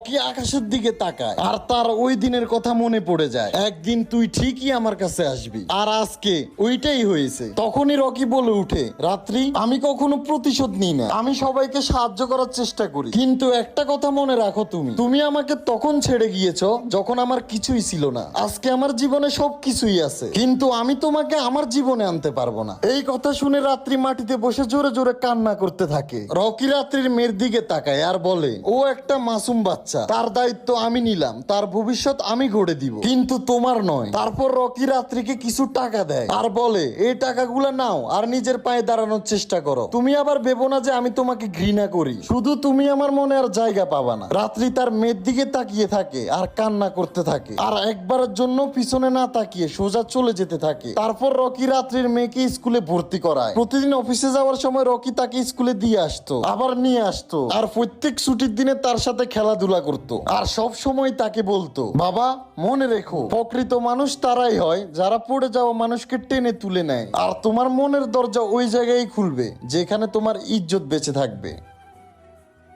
কি আকাশের দিকে তাকায় আর তার ওই দিনের কথা মনে পড়ে যায়। একদিন তুই ঠিকই আমার কাছে আসবি, আর আজকে ওইটাই হয়েছে। তখনই রকি বলে উঠে, রাত্রি, আমি কখনো প্রতিশোধ নিই না, আমি সবাইকে সাহায্য করার চেষ্টা করি, কিন্তু একটা কথা মনে রাখো, তুমি আমাকে তখন ছেড়ে গিয়েছো যখন আমার কিছুই ছিল না। আজকে আমার জীবনে সবকিছুই আছে, কিন্তু আমি তোমাকে আমার জীবনে আনতে পারবো না। এই কথা শুনে রাত্রি মাটিতে বসে জোরে জোরে কান্না করতে থাকে। রকি রাত্রির মেয়ের দিকে তাকায় আর বলে, ও একটা মাসুম বাচ্চা, তার দায়িত্ব আমি নিলাম, তার ভবিষ্যৎ আমি গড়ে দিব, কিন্তু তোমার নয়। তারপর রকি রাত্রিকে কিছু টাকা দেয় আর বলে, এই টাকাগুলো নাও আর নিজের পায়ে দাঁড়ানোর চেষ্টা করো। তুমি আবার ভেবো না যে আমি তোমাকে ঘৃণা করি, শুধু তুমি আমার মনে আর জায়গা পাবা না। রাত্রি তার মেয়ের দিকে তাকিয়ে থাকে আর কান্না করতে থাকে, আর একবারের জন্য পিছনে না তাকিয়ে সোজা চলে যেতে থাকে। তারপর রকি রাত্রির মেয়েকে স্কুলে ভর্তি করায়। প্রতিদিন অফিসে যাওয়ার সময় রকি তাকে স্কুলে দিয়ে আসতো, আবার নিয়ে আসতো, আর প্রত্যেক ছুটির দিনে তার সাথে খেলাধুলা করতো, আর সব সময় তাকে বলতো, বাবা মনে রেখো, প্রকৃত মানুষ তারাই হয় যারা পড়ে যাওয়া মানুষকে টেনে তুলে নেয়, আর তোমার মনের দরজা ওই জায়গায় খুলবে যেখানে তোমার ইজ্জত বেঁচে থাকবে।